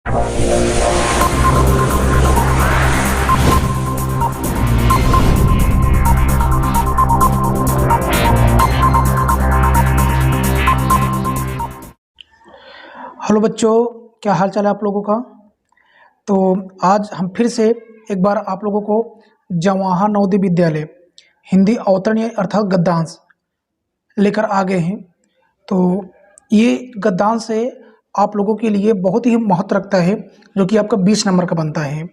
Hello बच्चों, क्या हाल चाल है आप लोगों का। तो आज हम फिर से एक बार आप लोगों को जवाहर नवोदय विद्यालय हिंदी अवतरण अर्थात गद्यांश लेकर आ गए हैं। तो ये गद्यांश से आप लोगों के लिए बहुत ही महत्व रखता है, जो कि आपका 20 नंबर का बनता है।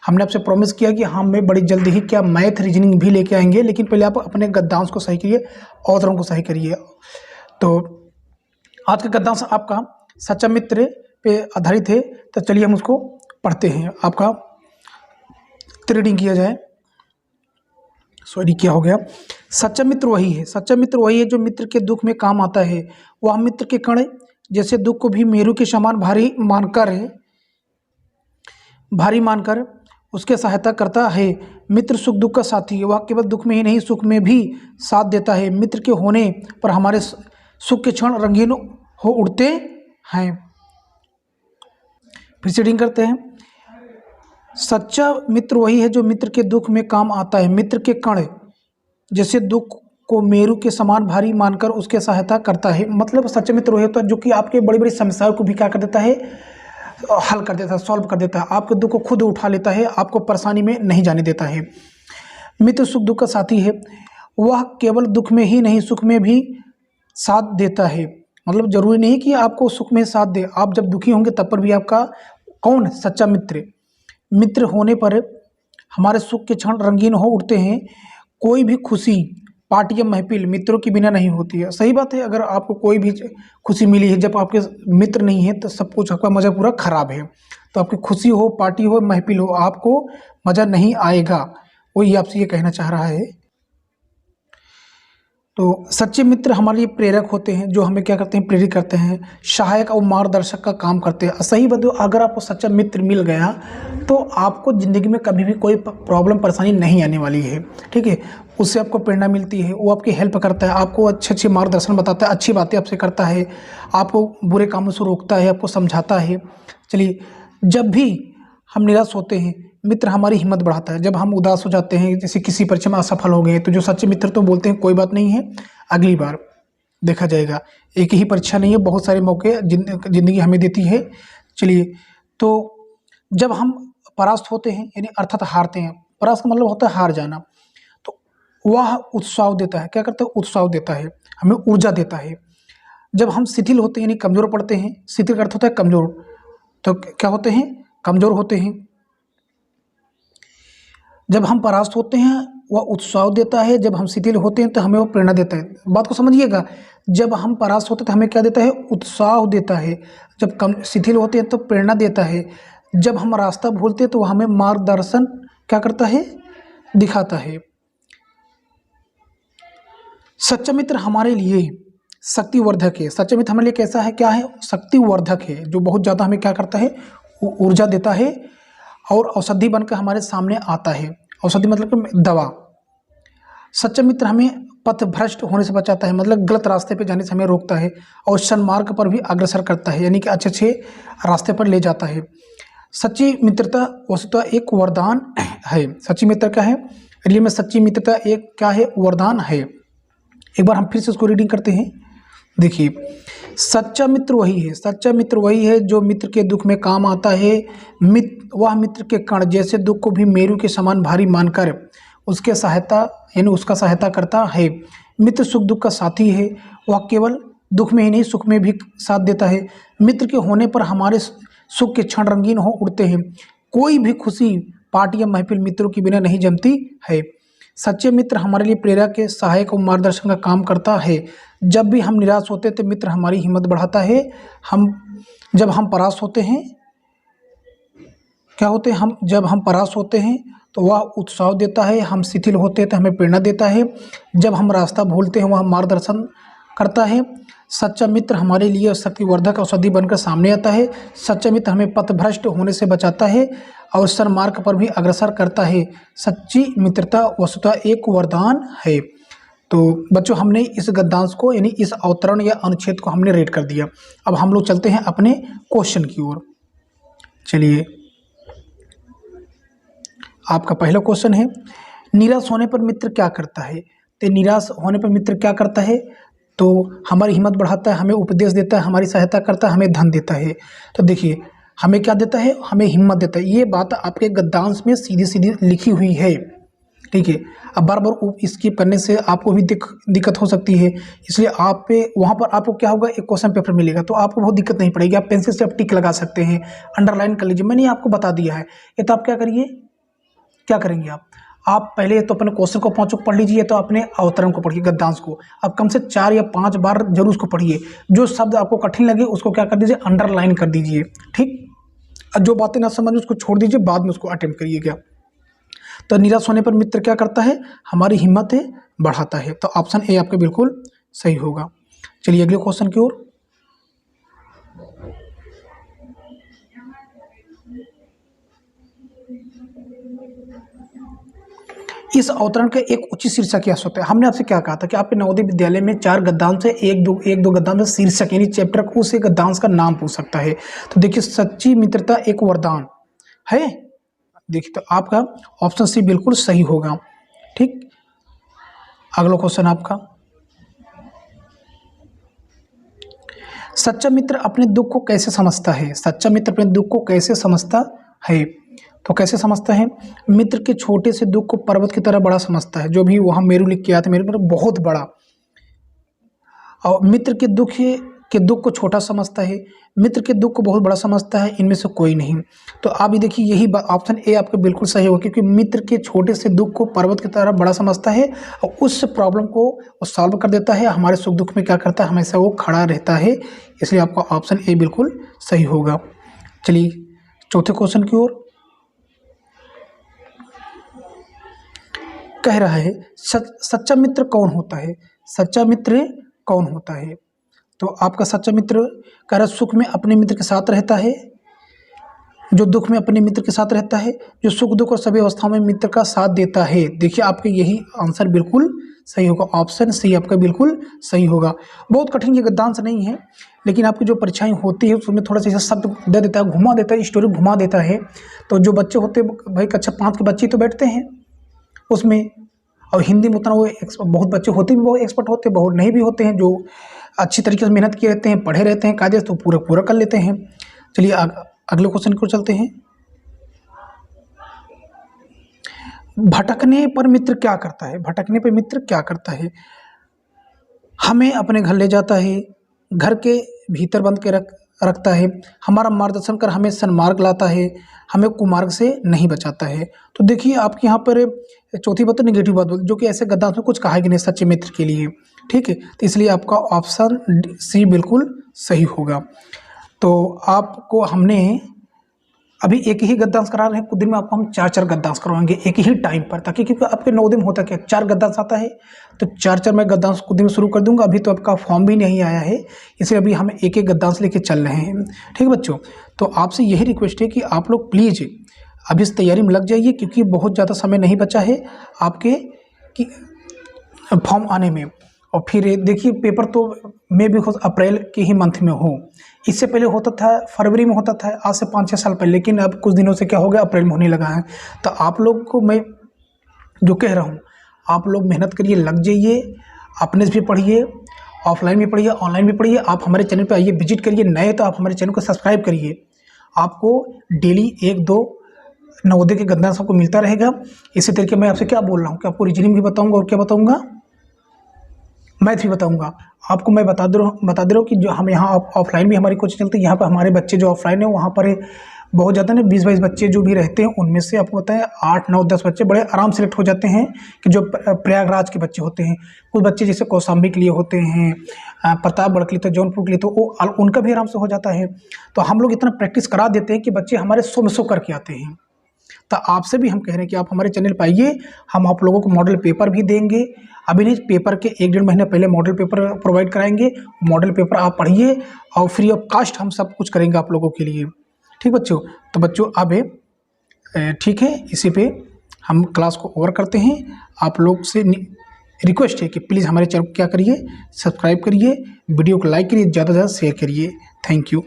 हमने आपसे प्रॉमिस किया कि हमें बड़ी जल्दी ही क्या मैथ रीजनिंग भी लेके आएंगे, लेकिन पहले आप अपने गद्यांश को सही करिए, अवतरण को सही करिए। तो आज का गद्यांश आपका सच्चा मित्र पे आधारित है। तो चलिए हम उसको पढ़ते हैं। आपका रीडिंग किया जाए। सॉरी, क्या हो गया। सच्चा मित्र वही है, सच्चा मित्र वही है जो मित्र के दुख में काम आता है। वह मित्र के कण जैसे दुख को भी मेरू के समान भारी मानकर उसके सहायता करता है। मित्र सुख दुख का साथी है। वह केवल दुख में ही नहीं, सुख में भी साथ देता है। मित्र के होने पर हमारे सुख के क्षण रंगीन हो उठते हैं। फिर से रीडिंग करते हैं। सच्चा मित्र वही है जो मित्र के दुख में काम आता है। मित्र के कण जैसे दुख को मेरू के समान भारी मानकर उसके सहायता करता है। मतलब सच्चा मित्र वही होता है जो कि आपके बड़ी बड़ी समस्याओं को भी क्या कर देता है, हल कर देता है, सॉल्व कर देता है। आपके दुख को खुद उठा लेता है, आपको परेशानी में नहीं जाने देता है। मित्र सुख दुख का साथी है। वह केवल दुख में ही नहीं, सुख में भी साथ देता है। मतलब जरूरी नहीं कि आपको सुख में साथ दे, आप जब दुखी होंगे तब पर भी आपका कौन, सच्चा मित्र होने पर हमारे सुख के क्षण रंगीन हो उठते हैं। कोई भी खुशी, पार्टी या महफिल मित्रों के बिना नहीं होती है। सही बात है। अगर आपको कोई भी खुशी मिली है, जब आपके मित्र नहीं है तो सब कुछ आपका मज़ा पूरा खराब है। तो आपकी खुशी हो, पार्टी हो, महफिल हो, आपको मज़ा नहीं आएगा। वही आपसे ये कहना चाह रहा है। तो सच्चे मित्र हमारे लिए प्रेरक होते हैं, जो हमें क्या करते हैं, प्रेरित करते हैं, सहायक और मार्गदर्शक का काम करते हैं। सही बात है। अगर आपको सच्चा मित्र मिल गया तो आपको ज़िंदगी में कभी भी कोई प्रॉब्लम परेशानी नहीं आने वाली है। ठीक है। उससे आपको प्रेरणा मिलती है, वो आपकी हेल्प करता है, आपको अच्छे अच्छे मार्गदर्शन बताता है, अच्छी बातें आपसे करता है, आपको बुरे कामों से रोकता है, आपको समझाता है। चलिए, जब भी हम निराश होते हैं मित्र हमारी हिम्मत बढ़ाता है। जब हम उदास हो जाते हैं, जैसे किसी परीक्षा में असफल हो गए, तो जो सच्चे मित्र तो बोलते हैं कोई बात नहीं है, अगली बार देखा जाएगा। एक ही परीक्षा नहीं है, बहुत सारे मौके जिंदगी हमें देती है। चलिए, तो जब हम परास्त होते हैं यानी अर्थात हारते हैं, परास्त का मतलब होता है हार जाना, तो वह उत्साह देता है। क्या करता है, उत्साह देता है, हमें ऊर्जा देता है। जब हम शिथिल होते हैं यानी कमज़ोर पड़ते हैं, शिथिल का अर्थ होता है कमज़ोर, तो क्या होते हैं, कमज़ोर होते हैं। जब हम परास्त होते हैं वह उत्साह देता है, जब हम शिथिल होते हैं तो हमें वो प्रेरणा देता है। बात को समझिएगा। जब हम परास्त होते हैं तो हमें क्या देता है, उत्साह देता है। जब कम शिथिल होते हैं तो प्रेरणा देता है। जब हम रास्ता भूलते हैं तो वह हमें मार्गदर्शन क्या करता है, दिखाता है। सच्चा मित्र हमारे लिए शक्तिवर्धक है। सच्चा मित्र हमारे लिए कैसा है, क्या है, शक्तिवर्धक है, जो बहुत ज़्यादा हमें क्या करता है, ऊर्जा देता है और औषधि बनकर हमारे सामने आता है। औषधि मतलब कि दवा। सच्चा मित्र हमें पथ भ्रष्ट होने से बचाता है, मतलब गलत रास्ते पे जाने से हमें रोकता है और सन्मार्ग पर भी अग्रसर करता है, यानी कि अच्छे अच्छे रास्ते पर ले जाता है। सच्ची मित्रता वस्तुतः एक वरदान है। सच्ची मित्र क्या है, रियल में सच्ची मित्रता एक क्या है, वरदान है। एक बार हम फिर से उसको रीडिंग करते हैं। देखिए, सच्चा मित्र वही है, सच्चा मित्र वही है जो मित्र के दुख में काम आता है। वह मित्र के कण जैसे दुख को भी मेरू के समान भारी मानकर उसके सहायता यानी उसका सहायता करता है। मित्र सुख दुख का साथी है। वह केवल दुख में ही नहीं, सुख में भी साथ देता है। मित्र के होने पर हमारे सुख के क्षण रंगीन हो उठते हैं। कोई भी खुशी, पार्टी या महफिल मित्रों के बिना नहीं जमती है। सच्चे मित्र हमारे लिए प्रेरक के सहायक और मार्गदर्शन का काम करता है। जब भी हम निराश होते हैं तो मित्र हमारी हिम्मत बढ़ाता है। जब हम परास्त होते हैं, क्या होते हैं, जब हम परास्त होते हैं तो वह उत्साह देता है। हम शिथिल होते हैं तो हमें प्रेरणा देता है। जब हम रास्ता भूलते हैं वह मार्गदर्शन करता है। सच्चा मित्र हमारे लिए शक्तिवर्धक औषधि बनकर सामने आता है। सच्चा मित्र हमें पथभ्रष्ट होने से बचाता है और सन्मार्ग पर भी अग्रसर करता है। सच्ची मित्रता वस्तुतः एक वरदान है। तो बच्चों, हमने इस गद्यांश को यानी इस अवतरण या अनुच्छेद को हमने रेड कर दिया। अब हम लोग चलते हैं अपने क्वेश्चन की ओर। चलिए, आपका पहला क्वेश्चन है, निराश होने पर मित्र क्या करता है? तो निराश होने पर मित्र क्या करता है? तो हमारी हिम्मत बढ़ाता है, हमें उपदेश देता है, हमारी सहायता करता है, हमें धन देता है। तो देखिए, हमें क्या देता है? हमें हिम्मत देता है। ये बात आपके गद्यांश में सीधी सीधी लिखी हुई है, ठीक है। अब बार बार स्किप करने से आपको भी दिक्कत हो सकती है, इसलिए आप पे वहाँ पर आपको क्या होगा, एक क्वेश्चन पेपर मिलेगा तो आपको बहुत दिक्कत नहीं पड़ेगी। आप पेंसिल से आप टिक लगा सकते हैं, अंडरलाइन कर लीजिए, मैंने आपको बता दिया है। ये तो आप क्या करिए, क्या करेंगे आप पहले तो अपने क्वेश्चन को 5 पढ़ लीजिए, तो अपने अवतरण को पढ़िए, गद्यांश को। अब कम से 4 या 5 बार जरूर उसको पढ़िए। जो शब्द आपको कठिन लगे उसको क्या कर दीजिए, अंडरलाइन कर दीजिए, ठीक। जो बातें ना समझ उसको छोड़ दीजिए, बाद में उसको अटेम्प्ट करिएगा। तो निराश होने पर मित्र क्या करता है? हमारी हिम्मत बढ़ाता है। तो ऑप्शन ए आपका बिल्कुल सही होगा। चलिए अगले क्वेश्चन की ओर। इस अवतरण का एक उचित शीर्षक क्या होता है? हमने आपसे क्या कहा था कि आपके नवोदय विद्यालय में 4 गद्यांश है, एक दो गद्यांश शीर्षक, यानी चैप्टर को उस गद्यांश का नाम पूछ सकता है। तो देखिए, सच्ची मित्रता एक वरदान है। देखिए, तो आपका ऑप्शन सी बिल्कुल सही होगा, ठीक। अगला क्वेश्चन आपका, सच्चा मित्र अपने दुख को कैसे समझता है? सच्चा मित्र अपने दुख को कैसे समझता है? तो कैसे समझता है? मित्र के छोटे से दुख को पर्वत की तरह बड़ा समझता है। जो भी वहाँ मेरू लिख के आया था, मेरे पर बहुत बड़ा। और मित्र के दुख को छोटा समझता है, मित्र के दुख को बहुत बड़ा समझता है, इनमें से कोई नहीं। तो आप भी देखिए, यही ऑप्शन ए आपका बिल्कुल सही होगा, क्योंकि मित्र के छोटे से दुख को पर्वत की तरह बड़ा समझता है और उस प्रॉब्लम को वो सॉल्व कर देता है। हमारे सुख दुख में क्या करता है, हमेशा वो खड़ा रहता है। इसलिए आपका ऑप्शन ए बिल्कुल सही होगा। चलिए चौथे क्वेश्चन की ओर। कह रहा है, सच्चा मित्र कौन होता है? सच्चा मित्र कौन होता है? तो आपका सच्चा मित्र कह रहा है, सुख में अपने मित्र के साथ रहता है, जो दुख में अपने मित्र के साथ रहता है, जो सुख दुख और सभी अवस्थाओं में मित्र का साथ देता है। देखिए, आपके यही आंसर बिल्कुल सही होगा। ऑप्शन सी आपका बिल्कुल सही होगा। बहुत कठिन ये गद्यांश नहीं है, लेकिन आपकी जो परीक्षाएं होती है उसमें थोड़ा सा शब्द दे देता है, घुमा देता है, स्टोरी घुमा देता है। तो जो बच्चे होते हैं भाई, कक्षा 5 के बच्चे तो बैठते हैं उसमें, और हिंदी में उतना वो बहुत बच्चे होते भी बहुत एक्सपर्ट होते हैं, बहुत नहीं भी होते हैं, जो अच्छी तरीके से मेहनत किए रहते हैं, पढ़े रहते हैं कायदे से, तो पूरा कर लेते हैं। चलिए अगले क्वेश्चन को चलते हैं। भटकने पर मित्र क्या करता है? भटकने पर मित्र क्या करता है? हमें अपने घर ले जाता है, घर के भीतर बंद के रखता है, हमारा मार्गदर्शन कर हमें सन्मार्ग लाता है, हमें कुमार्ग से नहीं बचाता है। तो देखिए, आपके यहाँ पर चौथी बात तो निगेटिव बात बोल, जो कि ऐसे गद्यांश में कुछ कहा ही नहीं सच्चे मित्र के लिए, ठीक है। तो इसलिए आपका ऑप्शन सी बिल्कुल सही होगा। तो आपको हमने अभी एक ही गद्यांश करा रहे हैं, कुछ दिन में आपको हम 4 गद्यांश करवाएंगे एक ही टाइम पर, ताकि क्योंकि आपके नवोदय में होता क्या 4 गद्यांश आता है, तो 4 मैं गद्यांश कुछ दिन में शुरू कर दूंगा। अभी तो आपका फॉर्म भी नहीं आया है, इसलिए अभी हम एक गद्यांश लेके चल रहे हैं, ठीक है बच्चों। तो आपसे यही रिक्वेस्ट है कि आप लोग प्लीज़ अभी इस तैयारी में लग जाइए, क्योंकि बहुत ज़्यादा समय नहीं बचा है आपके कि फॉर्म आने में। और फिर देखिए, पेपर तो मे भी अप्रैल के ही मंथ में हो, इससे पहले होता था फरवरी में होता था, आज से 5-6 साल पहले, लेकिन अब कुछ दिनों से क्या हो गया, अप्रैल में होने लगा है। तो आप लोग को मैं जो कह रहा हूँ, आप लोग मेहनत करिए, लग जाइए, अपने से भी पढ़िए, ऑफलाइन भी पढ़िए, ऑनलाइन भी पढ़िए। आप हमारे चैनल पर आइए, विजिट करिए, नए तो आप हमारे चैनल को सब्सक्राइब करिए। आपको डेली 1-2 नवोदय के गद्यांश आपको मिलता रहेगा। इसी तरीके मैं आपसे क्या बोल रहा हूँ कि आपको रीजनिंग भी बताऊँगा, और क्या बताऊँगा, मैथ भी बताऊंगा। आपको मैं बता दे रहा हूँ कि जो हम यहाँ ऑफलाइन भी हमारी कोचिंग चलती है, यहाँ पर हमारे बच्चे जो ऑफलाइन है वहाँ पर बहुत ज़्यादा ना 20-22 बच्चे जो भी रहते हैं, उनमें से आपको पता है 8-9-10 बच्चे बड़े आराम से सिलेक्ट हो जाते हैं, कि जो प्रयागराज के बच्चे होते हैं। कुछ बच्चे जैसे कौशाम्बी के लिए होते हैं, प्रतापगढ़ के लिए, तो जौनपुर के लिए, तो वो उनका भी आराम से हो जाता है। तो हम लोग इतना प्रैक्टिस करा देते हैं कि बच्चे हमारे 100 में 100 करके आते हैं। तो आपसे भी हम कह रहे हैं कि आप हमारे चैनल पर आइए, हम आप लोगों को मॉडल पेपर भी देंगे। अभी नहीं, पेपर के 1-1.5 महीने पहले मॉडल पेपर प्रोवाइड कराएंगे। मॉडल पेपर आप पढ़िए और फ्री ऑफ कास्ट हम सब कुछ करेंगे आप लोगों के लिए, ठीक बच्चों। तो बच्चों अब ठीक है, इसी पे हम क्लास को ओवर करते हैं। आप लोग से रिक्वेस्ट है कि प्लीज़ हमारे चैनल को क्या करिए, सब्सक्राइब करिए, वीडियो को लाइक करिए, ज़्यादा से ज़्यादा शेयर करिए। Thank you.